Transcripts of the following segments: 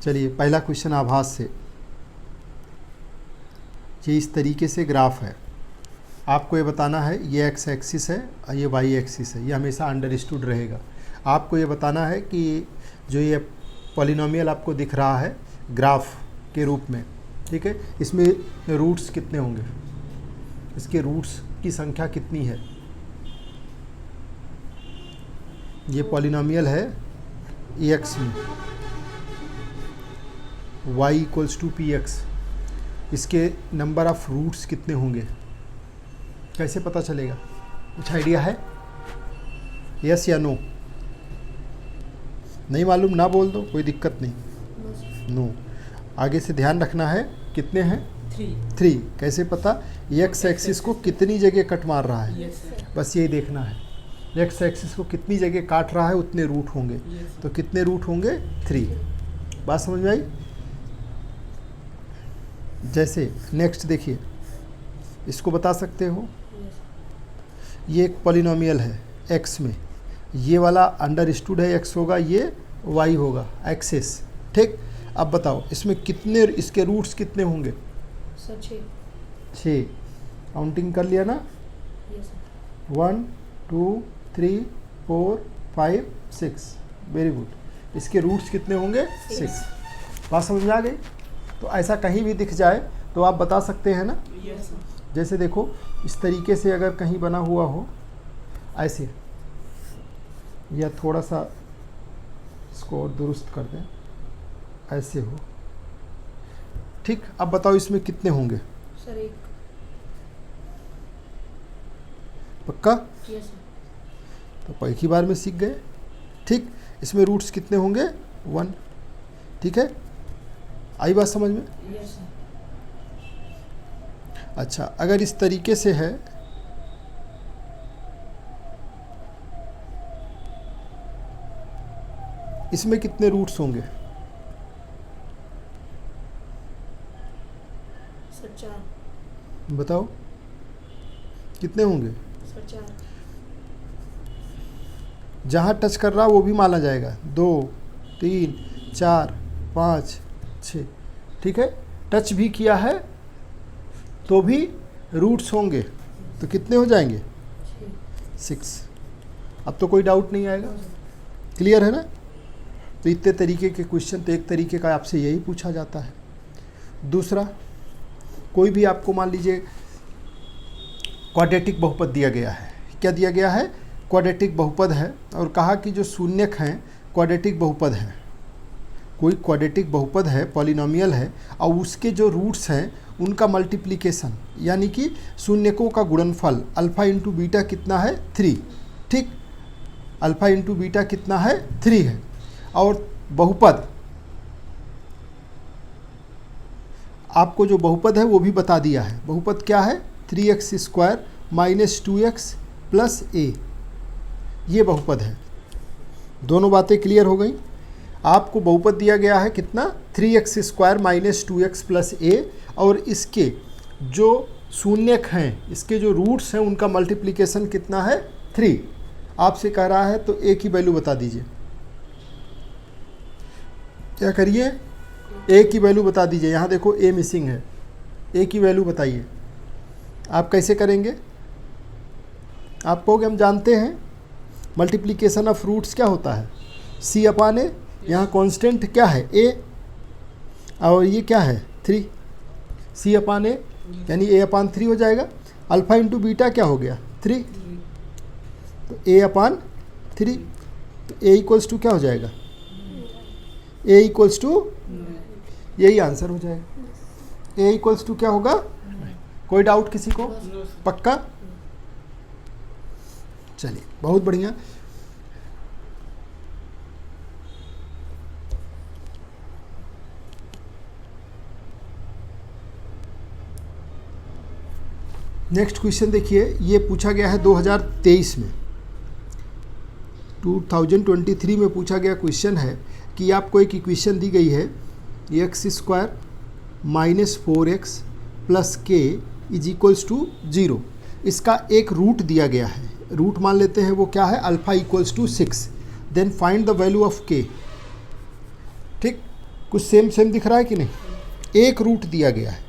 चलिए पहला क्वेश्चन आभास से। ये इस तरीके से ग्राफ है, आपको ये बताना है ये एक्स एक्सिस है और ये वाई एक्सिस है, ये हमेशा अंडरस्टूड रहेगा। आपको ये बताना है कि जो ये पॉलिनोमियल आपको दिख रहा है ग्राफ के रूप में, ठीक है, इसमें रूट्स कितने होंगे, इसके रूट्स की संख्या कितनी है। ये पॉलिनोमियल है एक्स में y equals to P x, इसके नंबर ऑफ रूट्स कितने होंगे, कैसे पता चलेगा, कुछ आइडिया है? यस या नो? नहीं मालूम ना बोल दो, कोई दिक्कत नहीं। नो। आगे से ध्यान रखना है, कितने हैं? 3। कैसे पता? एक्स एक्सिस को कितनी जगह कट मार रहा है, बस यही देखना है। एक्स एक्सिस को कितनी जगह काट रहा है उतने रूट होंगे, तो कितने रूट होंगे? 3। बात समझ में आई? जैसे नेक्स्ट देखिए, इसको बता सकते हो, ये एक पॉलिनोमियल है x में, ये वाला अंडरस्टूड है x होगा, ये y होगा एक्सिस, ठीक। अब बताओ इसमें कितने, इसके रूट्स कितने होंगे? 6। काउंटिंग कर लिया ना? 1 2 3 4 5 6, वेरी गुड। इसके रूट्स कितने होंगे? 6। बात समझ में आ गई? तो ऐसा कहीं भी दिख जाए तो आप बता सकते हैं ना? जैसे देखो इस तरीके से अगर कहीं बना हुआ हो ऐसे, या थोड़ा सा इसको और दुरुस्त कर दें, ऐसे हो, ठीक। अब बताओ इसमें कितने होंगे? सर 1। पक्का? Yes sir. तो एक ही बार में सीख गए, ठीक। इसमें रूट्स कितने होंगे? 1, ठीक है। आई बात समझ में? Yes sir. अच्छा, अगर इस तरीके से है, इसमें कितने रूट्स होंगे? सर 4। बताओ कितने होंगे? सर 4। जहाँ टच कर रहा वो भी माना जाएगा, 2 3 4 5 6, ठीक है। टच भी किया है तो भी रूट्स होंगे, तो कितने हो जाएंगे? 6। अब तो कोई डाउट नहीं आएगा, क्लियर है ना? तो इतने तरीके के क्वेश्चन तो एक तरीके का आपसे यही पूछा जाता है। दूसरा, कोई भी आपको मान लीजिए क्वाड्रेटिक बहुपद दिया गया है, क्या दिया गया है? क्वाड्रेटिक बहुपद है, और कहा कि जो शून्यक हैं क्वाड्रेटिक बहुपद है, कोई क्वाड्रेटिक बहुपद है, पॉलिनोमियल है, और उसके जो रूट्स हैं उनका मल्टीप्लिकेशन, यानी कि शून्यकों का गुणनफल अल्फ़ा इंटू बीटा कितना है? 3, ठीक। अल्फ़ा इंटू बीटा कितना है? 3 है। और बहुपद, आपको जो बहुपद है वो भी बता दिया है। बहुपद क्या है? 3x² - 2x + a, ये बहुपद है। दोनों बातें क्लियर हो गई। आपको बहुपद दिया गया है कितना? 3x² - 2x + a, और इसके जो शून्यक हैं, इसके जो रूट्स हैं उनका मल्टीप्लिकेशन कितना है? 3। आपसे कह रहा है तो a की वैल्यू बता दीजिए। क्या करिए? a की वैल्यू बता दीजिए। यहाँ देखो a मिसिंग है, a की वैल्यू बताइए। आप कैसे करेंगे? आप कहोगे हम जानते हैं मल्टीप्लिकेशन ऑफ रूट्स क्या होता है? c/a। यहाँ कांस्टेंट क्या है? a, और ये क्या है? 3। c/a यानी a/3 हो जाएगा। अल्फ़ा इंटू बीटा क्या हो गया? 3, तो a/3, तो a इक्वल्स टू क्या हो जाएगा? a इक्वल्स टू, यही आंसर हो जाएगा। a इक्वल्स टू क्या होगा? कोई डाउट किसी को? पक्का? चलिए बहुत बढ़िया। नेक्स्ट क्वेश्चन देखिए, ये पूछा गया है 2023 में, 2023 में पूछा गया क्वेश्चन है कि आपको एक इक्वेशन दी गई है x² - 4x + k = 0। इसका एक रूट दिया गया है, रूट मान लेते हैं वो क्या है? Alpha = 6। Then find the value of k, ठीक। कुछ सेम सेम दिख रहा है कि नहीं? एक रूट दिया गया है,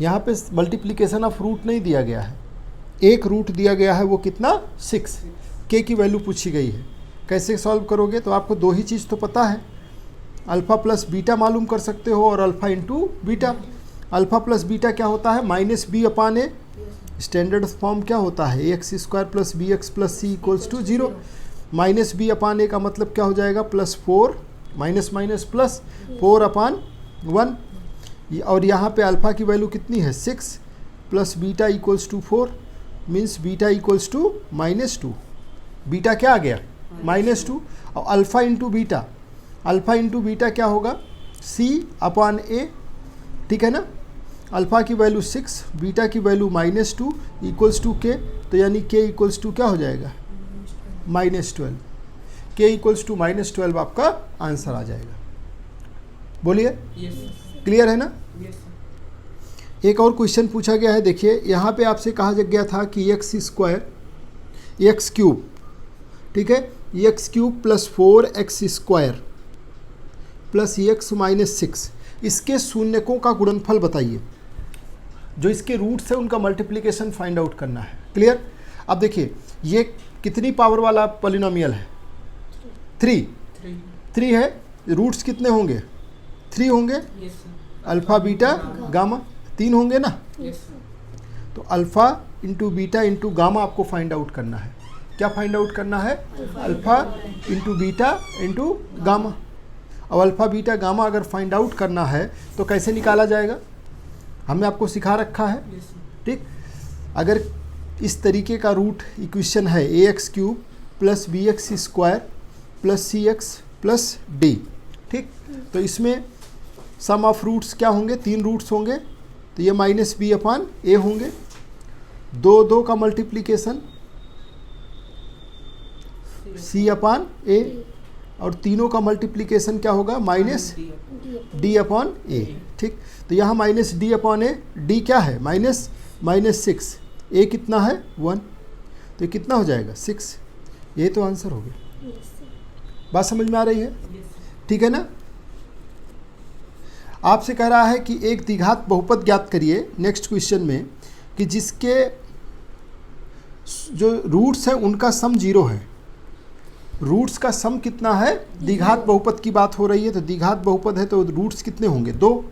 यहाँ पे मल्टीप्लिकेशन ऑफ रूट नहीं दिया गया है, एक रूट दिया गया है, वो कितना? 6। के की वैल्यू पूछी गई है। कैसे सॉल्व करोगे? तो आपको दो ही चीज़ तो पता है, अल्फ़ा प्लस बीटा मालूम कर सकते हो और alpha into beta. Alpha plus beta क्या होता है? Minus B upon A. Standard form क्या होता है? A X square plus B X plus C equals to 0। Minus B upon A का मतलब क्या हो जाएगा? Plus 4 minus minus plus 4 upon 1। और यहाँ पे अल्फ़ा की वैल्यू कितनी है? 6 plus beta equals to 4 means beta equals to -2। Beta क्या आ गया? -2। और alpha into beta, alpha into beta क्या होगा? सी अपान ए, ठीक है ना। अल्फ़ा की वैल्यू 6, बीटा की वैल्यू -2 इक्वल्स टू के, तो यानी के इक्वल्स टू क्या हो जाएगा? -12। के इक्वल्स टू -12 आपका आंसर आ जाएगा। बोलिए, क्लियर है ना? एक और क्वेश्चन पूछा गया है, देखिए यहाँ पे आपसे कहा गया था कि एक्स स्क्वायर एक्स क्यूब, ठीक है, x cube plus 4x square plus x minus 6, इसके शून्यकों का गुणनफल बताइए। जो इसके रूट्स है उनका मल्टीप्लिकेशन फाइंड आउट करना है। क्लियर? अब देखिए ये कितनी पावर वाला पॉलिनोमियल है? 3 है। रूट्स कितने होंगे? 3 होंगे। अल्फ़ा बीटा गामा 3 होंगे ना। तो alpha into beta into gamma आपको फाइंड आउट करना है। क्या फाइंड आउट करना है? Alpha into beta into gamma. और अल्फ़ा बीटा गामा अगर फाइंड आउट करना है तो कैसे निकाला जाएगा? हमने आपको सिखा रखा है, ठीक। अगर इस तरीके का रूट इक्वेशन है A X cube plus B X square plus C X plus D, ठीक, तो इसमें सम ऑफ रूट्स क्या होंगे? 3 रूट्स होंगे, तो ये माइनस बी अपान ए होंगे। 2 का मल्टीप्लिकेशन सी अपान ए, और तीनों का मल्टीप्लिकेशन क्या होगा? माइनस डी अपॉन ए, ठीक। तो यहाँ माइनस डी अपॉन ए, डी क्या है? -6, ए कितना है? 1, तो ये कितना हो जाएगा? 6। ये तो आंसर हो गया। बात समझ में आ रही है? ठीक है ना। आपसे कह रहा है कि एक द्विघात बहुपद ज्ञात करिए नेक्स्ट क्वेश्चन में, कि जिसके जो रूट्स हैं उनका सम 0 है। रूट्स का सम कितना है? द्विघात बहुपद की बात हो रही है, तो द्विघात बहुपद है तो रूट्स कितने होंगे? 2।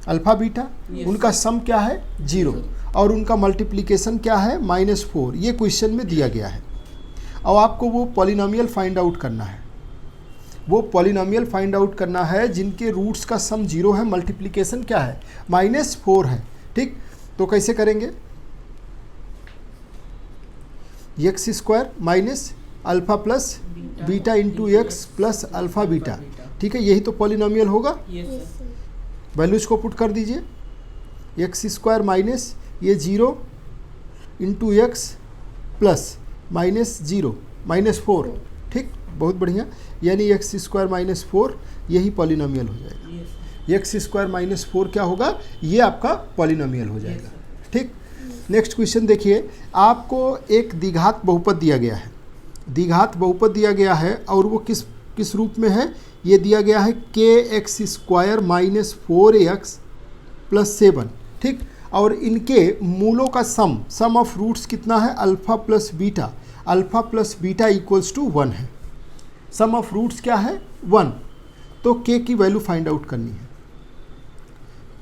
अल्फ़ा बीटा, उनका सम क्या है? 0, और उनका मल्टीप्लिकेशन क्या है? -4। ये क्वेश्चन में दिया गया है। और आपको वो पॉलिनोमियल फाइंड आउट करना है। वो पॉलिनोमियल फाइंड आउट करना है जिनके रूट्स का सम 0 है, मल्टीप्लिकेशन क्या है? -4 है, ठीक। तो कैसे करेंगे? X square minus alpha plus beta into x plus alpha beta, ठीक है, यही तो पॉलिनोमियल होगा। वैल्यूज को पुट कर दीजिए। एक्स स्क्वायर माइनस ये 0 इंटू एक्स प्लस -0 -4, ठीक, बहुत बढ़िया। यानी एक्स स्क्वायर -4 यही पॉलिनोमियल हो जाएगा। एक्स स्क्वायर -4 क्या होगा? ये आपका पॉलिनोमियल हो जाएगा, ठीक। नेक्स्ट क्वेश्चन देखिए, आपको एक द्विघात बहुपद दिया गया है। द्विघात बहुपद दिया गया है और वो किस रूप में है? ये दिया गया है के एक्स स्क्वायर -4x प्लस 7, ठीक। और इनके मूलों का सम ऑफ रूट्स कितना है? Alpha plus beta, alpha plus beta equals to 1 है। सम ऑफ रूट्स क्या है? 1। तो के की वैल्यू फाइंड आउट करनी है।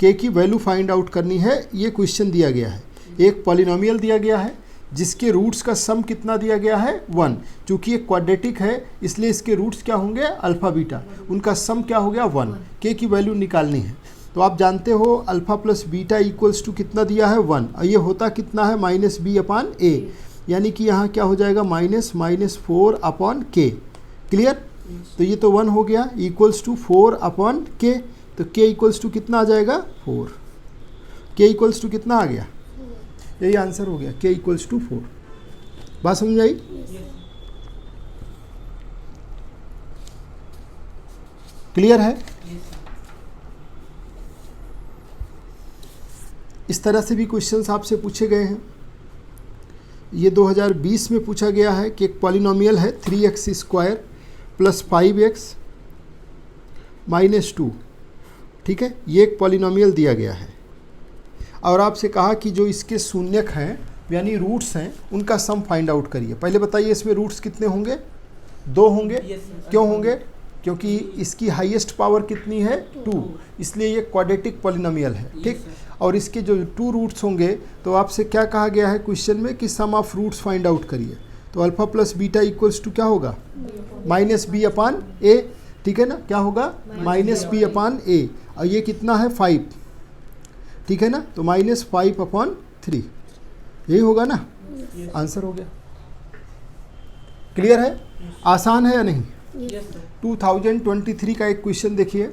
के की वैल्यू फाइंड आउट करनी है। ये क्वेश्चन दिया गया है। एक पॉलिनोमियल दिया गया है जिसके रूट्स का सम कितना दिया गया है? 1। चूँकि ये क्वाड्रेटिक है इसलिए इसके रूट्स क्या होंगे? अल्फ़ा बीटा, उनका सम क्या हो गया? 1। के की वैल्यू निकालनी है। तो आप जानते हो alpha plus beta equals to कितना दिया है? 1, और ये होता कितना है? -b अपान ए, यानी कि यहाँ क्या हो जाएगा? -4 अपॉन के। क्लियर? तो ये तो 1 हो गया, इक्वल्स टू 4 अपॉन के, तो के इक्वल्स टू कितना आ जाएगा? 4। के इक्वल्स टू कितना आ गया? यही आंसर हो गया, के इक्वल्स टू 4। बात समझ आई? क्लियर है? इस तरह से भी क्वेश्चंस आपसे पूछे गए हैं। ये 2020 में पूछा गया है कि एक पॉलिनोमियल है 3x स्क्वायर प्लस 5x -2, ठीक है। ये एक पॉलिनोमियल दिया गया है और आपसे कहा कि जो इसके शून्यक हैं यानी रूट्स हैं उनका सम फाइंड आउट करिए। पहले बताइए इसमें रूट्स कितने होंगे? 2 होंगे। क्यों होंगे? क्योंकि इसकी हाईएस्ट पावर कितनी है? 2, इसलिए ये क्वाड्रेटिक पॉलिनोमियल है, ठीक। और इसके जो 2 रूट्स होंगे तो आपसे क्या कहा गया है क्वेश्चन में कि sum of roots find out करिए। तो alpha plus beta equals to क्या होगा? -b/a, ठीक है ना। क्या होगा? -b/a, और ये कितना है? 5, ठीक है ना। तो -5/3, यही होगा ना, आंसर हो गया। क्लियर है? आसान है या नहीं? 2023 का एक क्वेश्चन देखिए,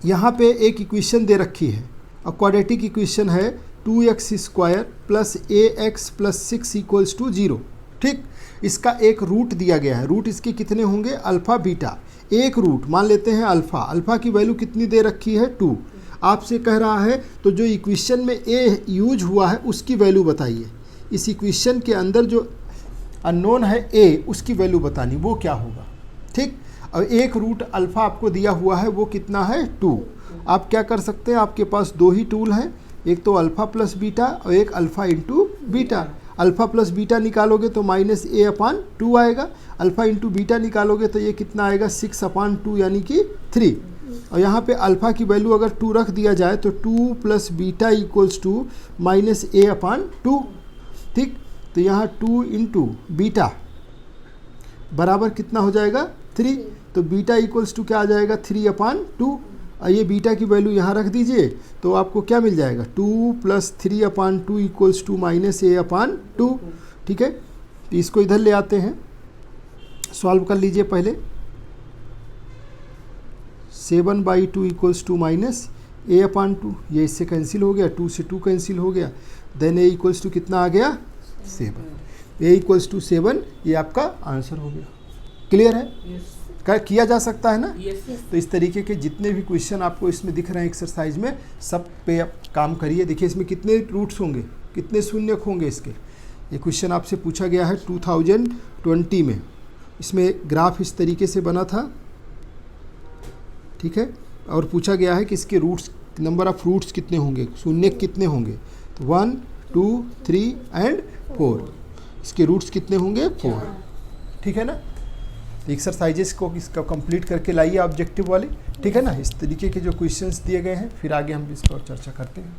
यहाँ पे एक इक्वेशन दे रखी है और क्वाड्रेटिक इक्वेशन है 2x² + ax + 6 = 0, ठीक। इसका एक रूट दिया गया है। रूट इसके कितने होंगे? Alpha beta. एक रूट मान लेते हैं अल्फ़ा। अल्फ़ा की वैल्यू कितनी दे रखी है? 2। आपसे कह रहा है तो जो इक्वेशन में a यूज हुआ है उसकी वैल्यू बताइए। इस इक्वेशन के अंदर जो अननोन है a, उसकी वैल्यू बतानी, वो क्या होगा, ठीक। और एक रूट अल्फ़ा आपको दिया हुआ है, वो कितना है? 2। आप क्या कर सकते हैं? आपके पास 2 ही टूल हैं, एक तो अल्फ़ा प्लस बीटा और एक alpha into beta. Alpha plus beta निकालोगे तो -a/2 आएगा। अल्फ़ा इंटू बीटा निकालोगे तो ये कितना आएगा? 6/2 यानी कि 3। और यहाँ पे अल्फ़ा की वैल्यू अगर 2 रख दिया जाए तो 2 + बीटा = -a/2, ठीक। तो यहाँ 2 × बीटा बराबर कितना हो जाएगा? 3। तो बीटा इक्वल्स टू क्या आ जाएगा? 3/2। और ये बीटा की वैल्यू यहाँ रख दीजिए तो आपको क्या मिल जाएगा? 2 + 3/2 = -a/2, ठीक है। तो इसको इधर ले आते हैं, सॉल्व कर लीजिए पहले। 7/2 = -a/2, ये इससे कैंसिल हो गया, 2 से 2 कैंसिल हो गया। देन a = कितना आ गया? 7। a = 7, ये आपका आंसर हो गया। क्लियर है? क्या किया जा सकता है ना? तो इस तरीके के जितने भी क्वेश्चन आपको इसमें दिख रहे हैं एक्सरसाइज में, सब पे आप काम करिए। देखिए इसमें कितने रूट्स होंगे, कितने शून्यक होंगे इसके। ये क्वेश्चन आपसे पूछा गया है 2020 में। इसमें ग्राफ इस तरीके से बना था, ठीक है। और पूछा गया है कि इसके रूट्स, नंबर ऑफ रूट्स कितने होंगे, शून्यक कितने होंगे। तो 1, 2, 3 एंड 4। इसके रूट्स कितने होंगे? 4, ठीक है ना। एक्सरसाइजेस को इसका कंप्लीट करके लाइए ऑब्जेक्टिव वाले, ठीक है ना। इस तरीके के जो क्वेश्चंस दिए गए हैं, फिर आगे हम इस पर चर्चा करते हैं।